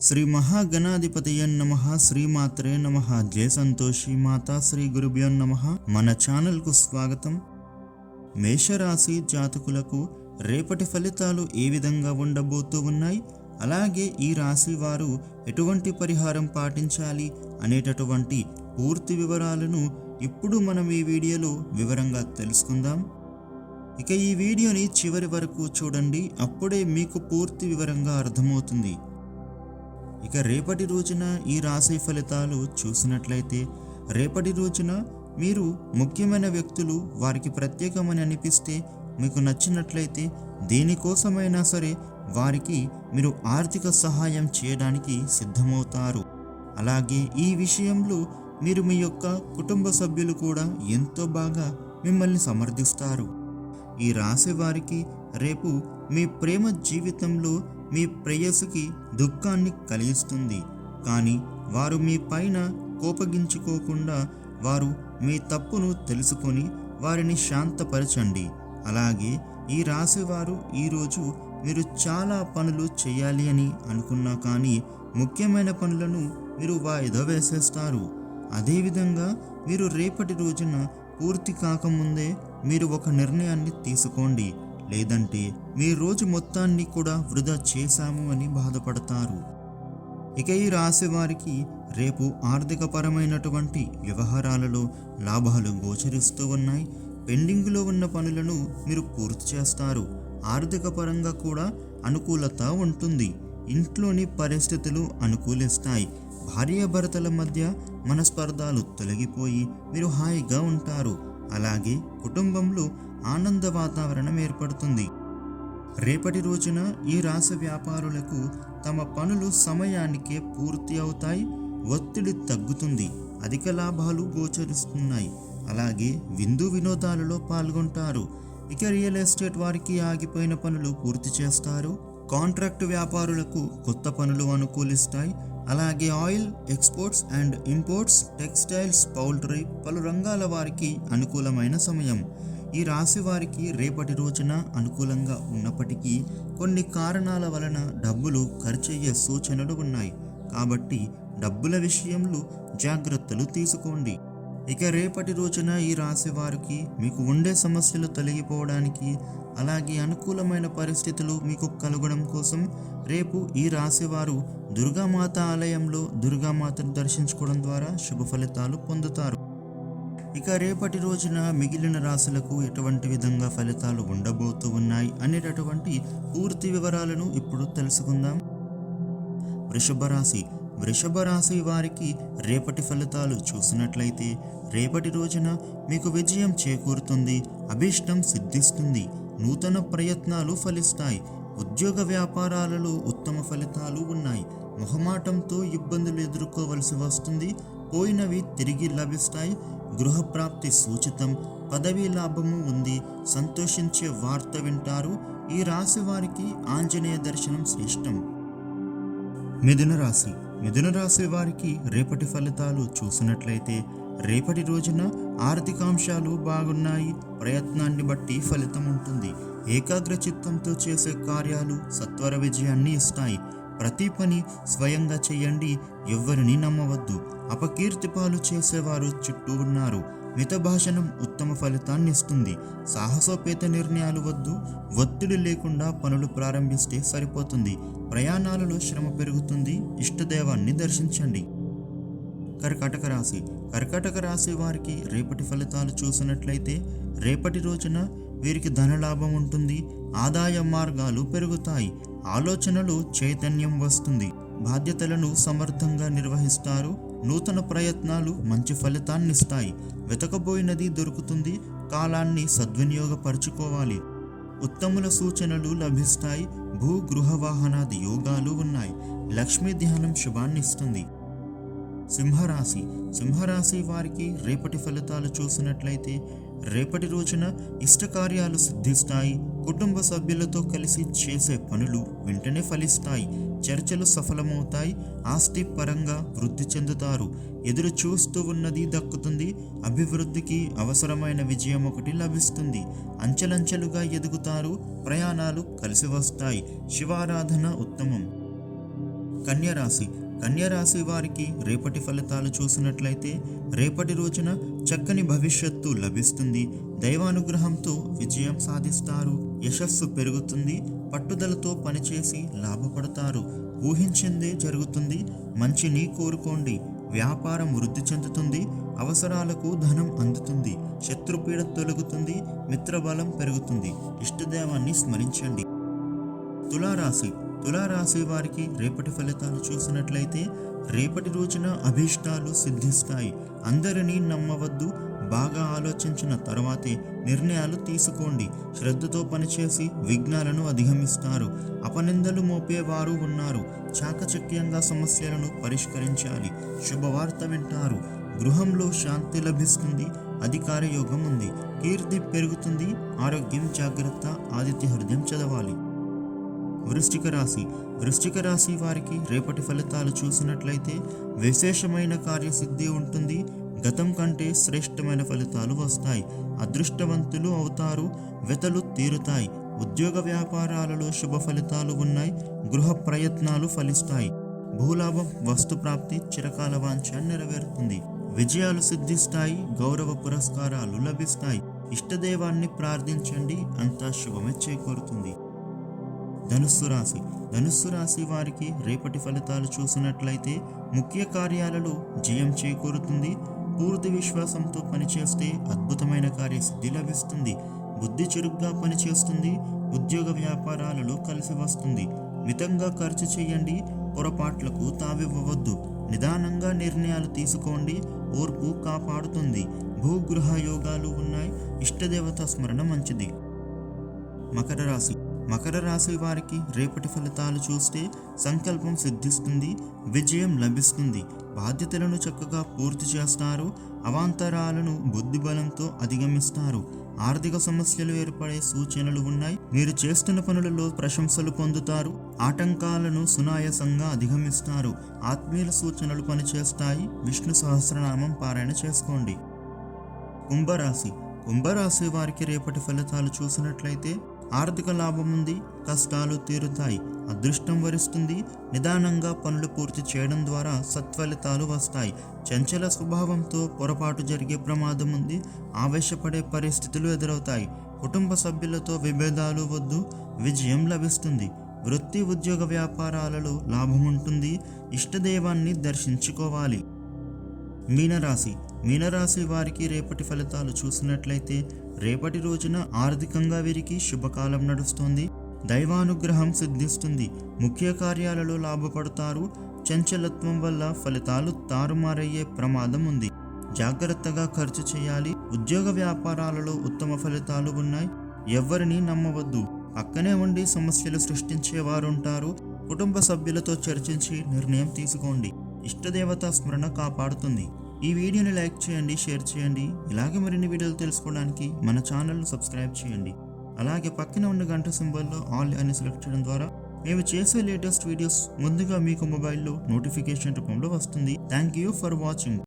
శ్రీ మహాగణాధిపతయ నమః. శ్రీమాత్రే నమః. జయ సంతోషి మాతా. శ్రీ గురుభ్యో నమః. మన ఛానల్కు స్వాగతం. మేషరాశి జాతకులకు రేపటి ఫలితాలు ఏ విధంగా ఉండబోతూ ఉన్నాయి, అలాగే ఈ రాశి వారు ఎటువంటి పరిహారం పాటించాలి అనేటటువంటి పూర్తి వివరాలను ఇప్పుడు మనం ఈ వీడియోలో వివరంగా తెలుసుకుందాం. ఇక ఈ వీడియోని చివరి వరకు చూడండి, అప్పుడే మీకు పూర్తి వివరంగా అర్థమవుతుంది. ఇక రేపటి రోజున ఈ రాశి ఫలితాలు చూసినట్లయితే, రేపటి రోజున మీరు ముఖ్యమైన వ్యక్తులు వారికి ప్రత్యేకమని అనిపిస్తే, మీకు నచ్చినట్లయితే దేనికోసమైనా సరే వారికి మీరు ఆర్థిక సహాయం చేయడానికి సిద్ధమవుతారు. అలాగే ఈ విషయంలో మీరు మీ యొక్క కుటుంబ సభ్యులు కూడా ఎంతో బాగా మిమ్మల్ని సమర్థిస్తారు. ఈ రాశి వారికి రేపు మీ ప్రేమ జీవితంలో మీ ప్రేయసికి దుఃఖాన్ని కలిగిస్తుంది. కానీ వారు మీ పైన కోపగించుకోకుండా వారు మీ తప్పును తెలుసుకొని వారిని శాంతపరచండి. అలాగే ఈ రాశి వారు ఈరోజు మీరు చాలా పనులు చేయాలి అని అనుకున్నా కానీ ముఖ్యమైన పనులను మీరు వాయిదా వేసేస్తారు. అదేవిధంగా మీరు రేపటి రోజున పూర్తి కాకముందే మీరు ఒక నిర్ణయాన్ని తీసుకోండి, లేదంటే మీ రోజు మొత్తాన్ని కూడా వృధా చేశాము అని బాధపడతారు. ఇక ఈ రాశి వారికి రేపు ఆర్థిక పరమైనటువంటి వ్యవహారాలలో లాభాలు గోచరిస్తూ ఉన్నాయి. పెండింగ్లో ఉన్న పనులను మీరు పూర్తి చేస్తారు. ఆర్థిక పరంగా కూడా అనుకూలత ఉంటుంది. ఇంట్లోని పరిస్థితులు అనుకూలిస్తాయి. భార్యాభర్తల మధ్య మనస్పర్ధాలు తొలగిపోయి మీరు హాయిగా ఉంటారు. అలాగే కుటుంబంలో ఆనంద వాతావరణం ఏర్పడుతుంది. రేపటి రోజున ఈ రాశి వ్యాపారులకు తమ పనులు సమయానికే పూర్తి అవుతాయి. ఒత్తిడి తగ్గుతుంది. అధిక లాభాలు గోచరిస్తున్నాయి. అలాగే విందు వినోదాలలో పాల్గొంటారు. ఇక రియల్ ఎస్టేట్ వారికి ఆగిపోయిన పనులు పూర్తి చేస్తారు. కాంట్రాక్ట్ వ్యాపారులకు కొత్త పనులు అనుకూలిస్తాయి. అలాగే oil, exports and imports, textiles, poultry, పలు రంగాల వారికి అనుకూలమైన సమయం. ఈ రాశి వారికి రేపటి రోజున అనుకూలంగా ఉన్నప్పటికీ కొన్ని కారణాల వలన డబ్బులు ఖర్చయ్యే సూచనలు ఉన్నాయి. కాబట్టి డబ్బుల విషయంలో జాగ్రత్తలు తీసుకోండి. ఇక రేపటి రోజున ఈ రాశి వారికి మీకు ఉండే సమస్యలు తొలగిపోవడానికి, అలాగే అనుకూలమైన పరిస్థితులు మీకు కలగడం కోసం రేపు ఈ రాశి వారు దుర్గామాత ఆలయంలో దుర్గామాతను దర్శించుకోవడం ద్వారా శుభ ఫలితాలు పొందుతారు. ఇక రేపటి రోజున మిగిలిన రాశులకు ఎటువంటి విధంగా ఫలితాలు ఉండబోతూ ఉన్నాయి అనేటటువంటి పూర్తి వివరాలను ఇప్పుడు తెలుసుకుందాం. వృషభ రాశి వారికి రేపటి ఫలితాలు చూసినట్లయితే, రేపటి రోజున మీకు విజయం చేకూరుతుంది. అభీష్టం సిద్ధిస్తుంది. నూతన ప్రయత్నాలు ఫలిస్తాయి. ఉద్యోగ వ్యాపారాలలో ఉత్తమ ఫలితాలు ఉన్నాయి. మొహమాటంతో ఇబ్బందులు ఎదుర్కోవలసి వస్తుంది. పోయినవి తిరిగి లభిస్తాయి. గృహప్రాప్తి సూచితం. పదవీ లాభము ఉంది. సంతోషించే వార్త వింటారు. ఈ రాశి వారికి ఆంజనేయ దర్శనం శ్రేష్టం. మిథున రాశి వారికి రేపటి ఫలితాలు చూసినట్లయితే, రేపటి రోజున ఆర్థికాంశాలు బాగున్నాయి. ప్రయత్నాన్ని బట్టి ఫలితం ఉంటుంది. ఏకాగ్ర చిత్తంతో చేసే కార్యాలు సత్వర విజయాన్ని ఇస్తాయి. ప్రతి పని స్వయంగా చేయండి. ఎవ్వరిని నమ్మవద్దు. అపకీర్తి పాలు చేసేవారు చుట్టూ ఉన్నారు. మితభాషణం ఉత్తమ ఫలితాన్ని ఇస్తుంది. సాహసోపేత నిర్ణయాలు వద్దు. ఒత్తిడి లేకుండా పనులు ప్రారంభిస్తే సరిపోతుంది. ప్రయాణాలలో శ్రమ పెరుగుతుంది. ఇష్టదేవాన్ని దర్శించండి. కర్కాటక రాశి వారికి రేపటి ఫలితాలు చూసినట్లయితే, రేపటి రోజున వీరికి ధనలాభం ఉంటుంది. ఆదాయ మార్గాలు పెరుగుతాయి. ఆలోచనలు చైతన్యం వస్తుంది. బాధ్యతలను సమర్థంగా నిర్వహిస్తారు. నూతన ప్రయత్నాలు మంచి ఫలితాన్నిస్తాయి. వెతకబోయినది దొరుకుతుంది. కాలాన్ని సద్వినియోగపరుచుకోవాలి. ఉత్తముల సూచనలు లభిస్తాయి. భూ గృహ వాహనాది యోగాలు ఉన్నాయి. లక్ష్మీ ధ్యానం శుభాన్ని ఇస్తుంది. సింహరాశి వారికి రేపటి ఫలితాలు చూసినట్లయితే, రేపటి రోజున ఇష్టకార్యాలు సిద్ధిస్తాయి. కుటుంబ సభ్యులతో కలిసి చేసే పనులు వెంటనే ఫలిస్తాయి. చర్చలు సఫలమవుతాయి. ఆస్తి పరంగా వృద్ధి చెందుతారు. ఎదురు చూస్తూ ఉన్నది దక్కుతుంది. అభివృద్ధికి అవసరమైన విజయం ఒకటి లభిస్తుంది. అంచెలంచెలుగా ఎదుగుతారు. ప్రయాణాలు కలిసి వస్తాయి. శివారాధన ఉత్తమం. కన్య రాశి. కన్య రాశి వారికి రేపటి ఫలితాలు చూసినట్లయితే రేపటి రోజున చక్కని భవిష్యత్తు లభిస్తుంది. దైవానుగ్రహంతో విజయం సాధిస్తారు. యశస్సు పెరుగుతుంది. పట్టుదలతో పనిచేసి లాభపడతారు. ఊహించిందే జరుగుతుంది. మంచిని కోరుకోండి. వ్యాపారం వృద్ధి చెందుతుంది. అవసరాలకు ధనం అందుతుంది. శత్రుపీడ తొలగుతుంది. మిత్రబలం పెరుగుతుంది. ఇష్టదైవాన్ని స్మరించండి. తులారాశి. తులారాశి వారికి రేపటి ఫలితాలు చూసినట్లయితే రేపటి రోజున అభీష్టాలు సిద్ధిస్తాయి. అందరినీ నమ్మవద్దు. బాగా ఆలోచించిన తర్వాతే నిర్ణయాలు తీసుకోండి. శ్రద్ధతో పనిచేసి విఘ్నాలను అధిగమిస్తారు. అపనిందలు మోపేవారు ఉన్నారు. చాకచక్యంగా సమస్యలను పరిష్కరించాలి. శుభవార్త వింటారు. గృహంలో శాంతి లభిస్తుంది. అధికార యోగం ఉంది. కీర్తి పెరుగుతుంది. ఆరోగ్యం జాగ్రత్త. ఆదిత్య హృదయం చదవాలి. వృశ్చిక రాశి. వృశ్చిక రాశి వారికి రేపటి ఫలితాలు చూసినట్లయితే విశేషమైన కార్యసిద్ధి ఉంటుంది. గతం కంటే శ్రేష్టమైన ఫలితాలు వస్తాయి. అదృష్టవంతులు అవుతారు. వెతలు తీరుతాయి. ఉద్యోగ వ్యాపారాలలో శుభ ఫలితాలు ఉన్నాయి. గృహ ప్రయత్నాలు ఫలిస్తాయి. భూలాభం, వస్తుప్రాప్తి, చిరకాల వాంఛ నెరవేరుతుంది. విజయాలు సిద్ధిస్తాయి. గౌరవ పురస్కారాలు లభిస్తాయి. ఇష్టదైవాన్ని ప్రార్థించండి. అంతా శుభమే చేకూరుతుంది. ధనుస్సు రాశి. ధనుస్సు రాశి వారికి రేపటి ఫలితాలు చూసినట్లయితే ముఖ్య కార్యాలలో జయం చేకూరుతుంది. పూర్తి విశ్వాసంతో పనిచేస్తే అద్భుతమైన కార్యసిద్ధి లభిస్తుంది. బుద్ధి చురుగ్గా పనిచేస్తుంది. ఉద్యోగ వ్యాపారాలలో కలిసి వస్తుంది. మితంగా ఖర్చు చేయండి. పొరపాట్లకు తావివ్వవద్దు. నిదానంగా నిర్ణయాలు తీసుకోండి. ఓర్పు కాపాడుతుంది. భూగృహ యోగాలు ఉన్నాయి. ఇష్టదేవత స్మరణ మంచిది. మకర రాశి. మకర రాశి వారికి రేపటి ఫలితాలు చూస్తే సంకల్పం సిద్ధిస్తుంది. విజయం లభిస్తుంది. బాధ్యతలను చక్కగా పూర్తి చేస్తారు. అవాంతరాలను బుద్ధిబలంతో అధిగమిస్తారు. ఆర్థిక సమస్యలు ఏర్పడే సూచనలు ఉన్నాయి. మీరు చేస్తున్న పనులలో ప్రశంసలు పొందుతారు. ఆటంకాలను సునాయాసంగా అధిగమిస్తారు. ఆత్మీయుల సూచనలు పనిచేస్తాయి. విష్ణు సహస్రనామం పారాయణ చేసుకోండి. కుంభరాశి. కుంభరాశి వారికి రేపటి ఫలితాలు చూసినట్లయితే ఆర్థిక లాభం ఉంది. కష్టాలు తీరుతాయి. అదృష్టం వరిస్తుంది. నిదానంగా పనులు పూర్తి చేయడం ద్వారా సత్ఫలితాలు వస్తాయి. చంచల స్వభావంతో పొరపాటు జరిగే ప్రమాదం ఉంది. ఆవేశపడే పరిస్థితులు ఎదురవుతాయి. కుటుంబ సభ్యులతో విభేదాలు వద్దు. విజయం లభిస్తుంది. వృత్తి, ఉద్యోగ వ్యాపారాలలో లాభం ఉంటుంది. ఇష్టదైవాన్ని దర్శించుకోవాలి. మీనరాశి. మీనరాశి వారికి రేపటి ఫలితాలు చూసినట్లయితే రేపటి రోజున ఆర్థికంగా వీరికి శుభకాలం నడుస్తుంది. దైవానుగ్రహం సిద్ధిస్తుంది. ముఖ్య కార్యాలలో లాభపడతారు. చంచలత్వం వల్ల ఫలితాలు తారుమారయ్యే ప్రమాదం ఉంది. జాగ్రత్తగా ఖర్చు చేయాలి. ఉద్యోగ వ్యాపారాలలో ఉత్తమ ఫలితాలు ఉన్నాయి. ఎవ్వరిని నమ్మవద్దు. పక్కనే ఉండి సమస్యలు సృష్టించేవారుంటారు. కుటుంబ సభ్యులతో చర్చించి నిర్ణయం తీసుకోండి. ఇష్టదేవత స్మరణ కాపాడుతుంది. ఈ వీడియోని లైక్ చేయండి, షేర్ చేయండి. ఇలాగే మరిన్ని వీడియోలు తెలుసుకోవడానికి మన ఛానల్ను సబ్స్క్రైబ్ చేయండి. అలాగే పక్కన ఉన్న గంట సింబల్లో ఆల్ అని సెలెక్ట్ చేయడం ద్వారా మేము చేసే లేటెస్ట్ వీడియోస్ ముందుగా మీకు మొబైల్లో నోటిఫికేషన్ రూపంలో వస్తుంది. Thank you for watching.